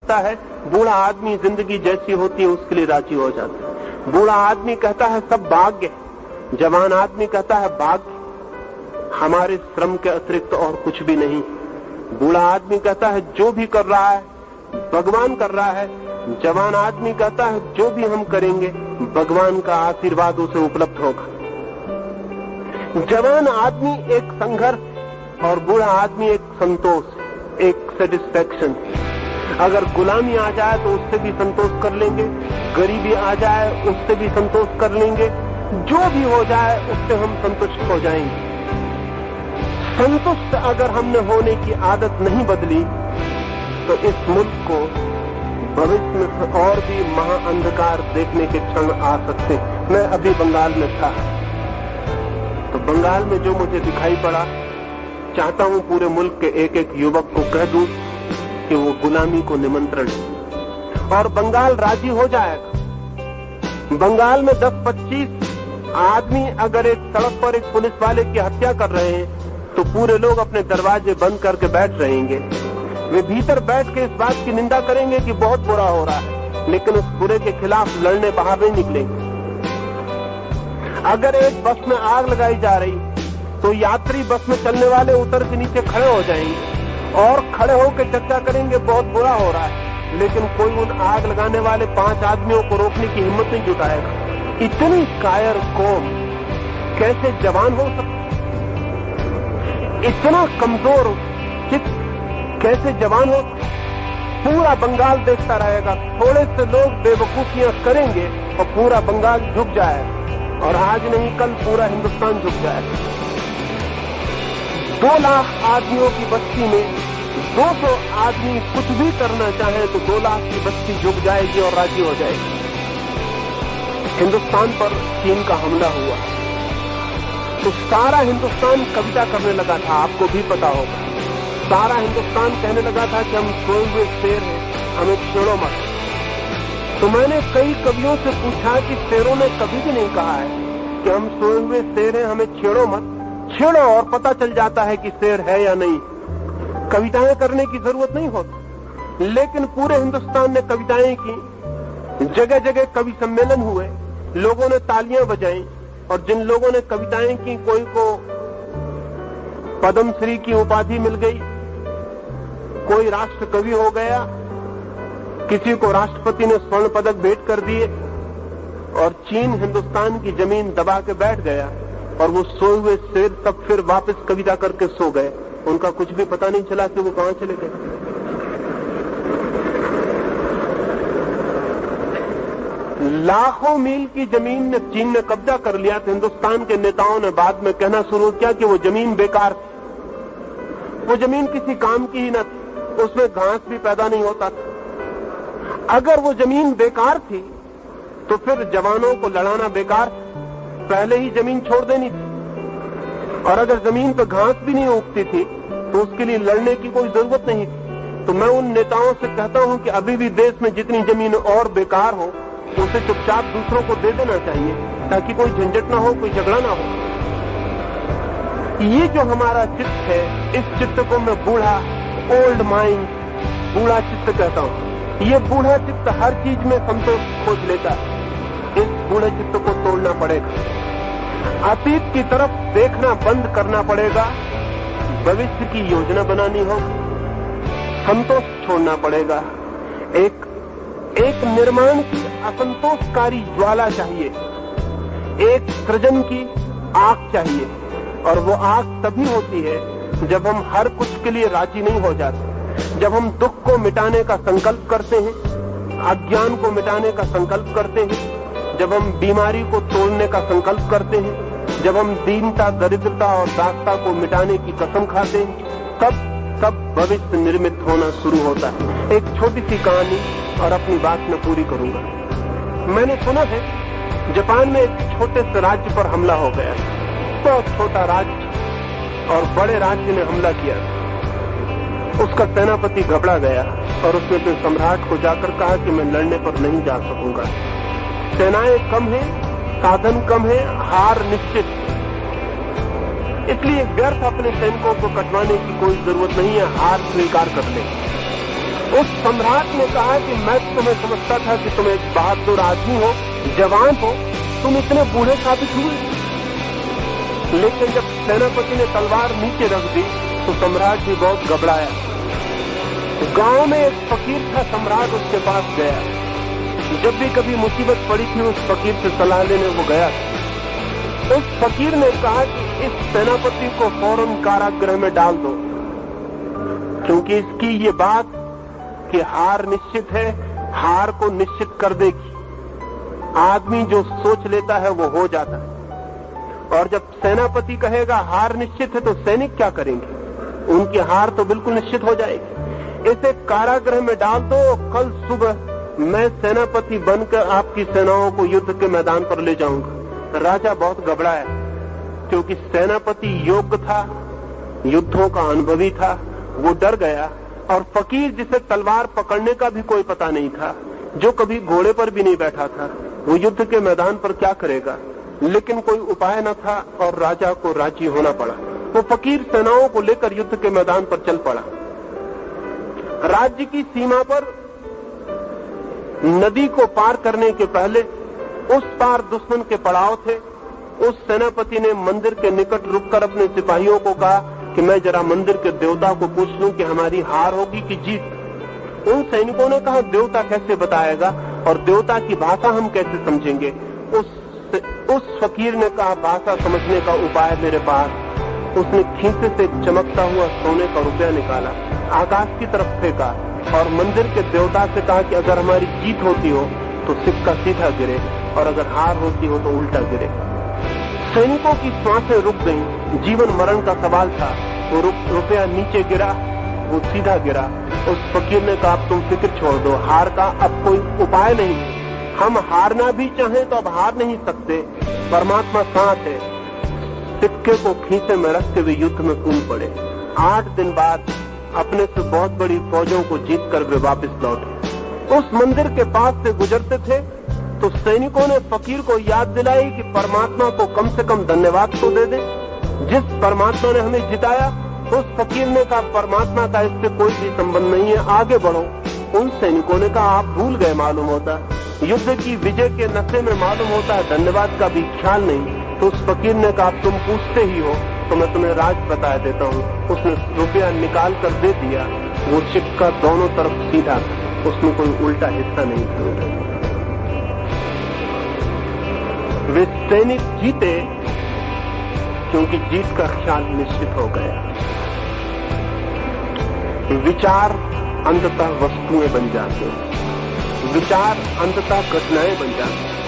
होता है, बूढ़ा आदमी जिंदगी जैसी होती है उसके लिए राजी हो जाता है। बूढ़ा आदमी कहता है सब भाग्य, जवान आदमी कहता है भाग्य हमारे श्रम के अतिरिक्त और कुछ भी नहीं। बूढ़ा आदमी कहता है जो भी कर रहा है भगवान कर रहा है। जवान आदमी कहता है जो भी हम करेंगे भगवान का आशीर्वाद उसे उपलब्ध होगा। जवान आदमी एक संघर्ष और बूढ़ा आदमी एक संतोष, एक सेटिस्फैक्शन। अगर गुलामी आ जाए तो उससे भी संतोष कर लेंगे, गरीबी आ जाए उससे भी संतोष कर लेंगे, जो भी हो जाए उससे हम संतुष्ट हो जाएंगे। संतुष्ट अगर हमने होने की आदत नहीं बदली तो इस मुल्क को भविष्य में और भी महाअंधकार देखने के क्षण आ सकते हैं। मैं अभी बंगाल में था तो बंगाल में जो मुझे दिखाई पड़ा, चाहता हूं पूरे मुल्क के एक एक युवक को कह दूं कि वो गुलामी को निमंत्रण है और बंगाल राजी हो जाएगा। बंगाल में 10-25 आदमी अगर एक सड़क पर एक पुलिस वाले की हत्या कर रहे हैं तो पूरे लोग अपने दरवाजे बंद करके बैठ रहेंगे। वे भीतर बैठ के इस बात की निंदा करेंगे कि बहुत बुरा हो रहा है, लेकिन उस बुरे के खिलाफ लड़ने बाहर नहीं निकलेंगे। अगर एक बस में आग लगाई जा रही तो यात्री बस में चलने वाले उतर के नीचे खड़े हो जाएंगे और खड़े होकर चर्चा करेंगे बहुत बुरा हो रहा है, लेकिन कोई उन आग लगाने वाले 5 आदमियों को रोकने की हिम्मत नहीं जुटाएगा। इतनी कायर कौम कैसे जवान हो सकती, इतना कमजोर चित्त कैसे जवान हो। पूरा बंगाल देखता रहेगा, थोड़े से लोग बेवकूफियां करेंगे और पूरा बंगाल झुक जाएगा और आज नहीं कल पूरा हिंदुस्तान झुक जाएगा। 2 लाख आदमियों की बस्ती में 200 आदमी कुछ भी करना चाहे तो 2 लाख की बस्ती झुक जाएगी और राजी हो जाएगी। हिंदुस्तान पर चीन का हमला हुआ तो सारा हिंदुस्तान कविता करने लगा था, आपको भी पता होगा। सारा हिंदुस्तान कहने लगा था कि हम सोए हुए शेर हैं, हमें छेड़ो मत। तो मैंने कई कवियों से पूछा कि शेरों ने कभी भी नहीं कहा है कि हम सोए हुए शेर हैं, हमें छेड़ो मत। छेड़ो और पता चल जाता है कि शेर है या नहीं। कविताएं करने की जरूरत नहीं होती, लेकिन पूरे हिंदुस्तान ने कविताएं की, जगह जगह कवि सम्मेलन हुए, लोगों ने तालियां बजाई और जिन लोगों ने कविताएं की कोई को पद्मश्री की उपाधि मिल गई, कोई राष्ट्र कवि हो गया, किसी को राष्ट्रपति ने स्वर्ण पदक भेंट कर दिए और चीन हिंदुस्तान की जमीन दबा के बैठ गया और वो सोए हुए शेर सब फिर वापस कविता करके सो गए। उनका कुछ भी पता नहीं चला कि वो कहां चले गए। लाखों मील की जमीन ने चीन ने कब्जा कर लिया तो हिंदुस्तान के नेताओं ने बाद में कहना शुरू किया कि वो जमीन बेकार थी, वो जमीन किसी काम की ही न थी, उसमें घास भी पैदा नहीं होता था। अगर वो जमीन बेकार थी तो फिर जवानों को लड़ाना बेकार था, पहले ही जमीन छोड़ देनी थी। और अगर जमीन पर घास भी नहीं उगती थी तो उसके लिए लड़ने की कोई जरूरत नहीं थी। तो मैं उन नेताओं से कहता हूं कि अभी भी देश में जितनी जमीन और बेकार हो उसे चुपचाप दूसरों को दे देना चाहिए ताकि कोई झंझट ना हो, कोई झगड़ा ना हो। ये जो हमारा चित्त है, इस चित्त को मैं बूढ़ा, ओल्ड माइंड, बूढ़ा चित्त कहता हूँ। ये बूढ़ा चित्त हर चीज में संतोष खोज लेता है। इस बूढ़े चित्त को तोड़ना पड़ेगा, अतीत की तरफ देखना बंद करना पड़ेगा, भविष्य की योजना बनानी होगी, संतोष छोड़ना पड़ेगा। एक निर्माण की असंतोषकारी ज्वाला चाहिए, एक सृजन की आग चाहिए और वो आग तभी होती है जब हम हर कुछ के लिए राजी नहीं हो जाते, जब हम दुख को मिटाने का संकल्प करते हैं, अज्ञान को मिटाने का संकल्प करते हैं, जब हम बीमारी को तोड़ने का संकल्प करते हैं, जब हम दीनता, दरिद्रता और दासता को मिटाने की कसम खाते हैं, तब भविष्य निर्मित होना शुरू होता है। एक छोटी सी कहानी और अपनी बात में पूरी करूंगा। मैंने सुना है जापान में एक छोटे से राज्य पर हमला हो गया, बहुत छोटा राज्य और बड़े राज्य ने हमला किया। उसका सेनापति घबरा गया और उसने अपने सम्राट को जाकर कहा कि मैं लड़ने पर नहीं जा सकूंगा, सेनाएं कम है, साधन कम है, हार निश्चित, इसलिए व्यर्थ अपने सैनिकों को कटवाने की कोई जरूरत नहीं है, हार स्वीकार कर ले। उस सम्राट ने कहा कि मैं तुम्हें समझता था कि तुम एक बहादुर आदमी हो, जवान हो, तुम इतने बूढ़े साबित हुए। लेकिन जब सेनापति ने तलवार नीचे रख दी तो सम्राट भी बहुत घबराया। गांव में एक फकीर था, सम्राट उसके पास गया। जब भी कभी मुसीबत पड़ी थी उस फकीर से सलाह लेने वो गया। उस फकीर ने कहा कि इस सेनापति को फौरन कारागृह में डाल दो, क्योंकि इसकी ये बात कि हार निश्चित है, हार को निश्चित कर देगी। आदमी जो सोच लेता है वो हो जाता है। और जब सेनापति कहेगा हार निश्चित है तो सैनिक क्या करेंगे? उनकी हार तो बिल्कुल निश्चित हो जाएगी। इसे कारागृह में डाल दो, कल सुबह मैं सेनापति बनकर आपकी सेनाओं को युद्ध के मैदान पर ले जाऊंगा। राजा बहुत घबराया, क्योंकि सेनापति योग्य था, युद्धों का अनुभवी था। वो डर गया। और फकीर जिसे तलवार पकड़ने का भी कोई पता नहीं था, जो कभी घोड़े पर भी नहीं बैठा था, वो युद्ध के मैदान पर क्या करेगा? लेकिन कोई उपाय न था और राजा को राजी होना पड़ा। वो फकीर सेनाओं को लेकर युद्ध के मैदान पर चल पड़ा। राज्य की सीमा पर नदी को पार करने के पहले उस पार दुश्मन के पड़ाव थे। उस सेनापति ने मंदिर के निकट रुककर अपने सिपाहियों को कहा कि मैं जरा मंदिर के देवता को पूछ लूं कि हमारी हार होगी कि जीत। उन सैनिकों ने कहा देवता कैसे बताएगा और देवता की भाषा हम कैसे समझेंगे? उस फकीर ने कहा भाषा समझने का उपाय मेरे पास। उसने खींचे से चमकता हुआ सोने का रुपया निकाला, आकाश की तरफ फेंका और मंदिर के देवता से कहा कि अगर हमारी जीत होती हो तो सिक्का सीधा गिरे और अगर हार होती हो तो उल्टा गिरे। सैनिकों की सांसें रुक गईं। जीवन मरण का सवाल था। वो रुपया नीचे गिरा, वो सीधा गिरा। उस फकीर ने कहा तुम फिक्र छोड़ दो, हार का अब कोई उपाय नहीं। हम हारना भी चाहें तो अब हार नहीं सकते। परमात्मा साथ है। सिक्के को खींचे में रखते हुए युद्ध में कूद पड़े। 8 दिन बाद अपने से बहुत बड़ी फौजों को जीतकर वे वापस लौटे। उस मंदिर के पास से गुजरते थे तो सैनिकों ने फकीर को याद दिलाई कि परमात्मा को कम से कम धन्यवाद तो दे दे, जिस परमात्मा ने हमें जिताया। उस फकीर ने कहा परमात्मा का इससे कोई भी संबंध नहीं है, आगे बढ़ो। उन सैनिकों ने कहा आप भूल गए मालूम होता, युद्ध की विजय के नशे में मालूम होता है धन्यवाद का भी ख्याल नहीं। तो उस फकीर ने कहा तुम पूछते ही हो तो मैं तुम्हें राज बता देता हूँ। उसने रुपया निकाल कर दे दिया। वो सिक्का दोनों तरफ सीधा, उसमें कोई उल्टा हिस्सा नहीं था। वे सैनिक जीते क्योंकि जीत का ख्याल निश्चित हो गया। विचार अंततः वस्तुएं बन जाते हैं, विचार अंततः घटनाएं बन जाती हैं।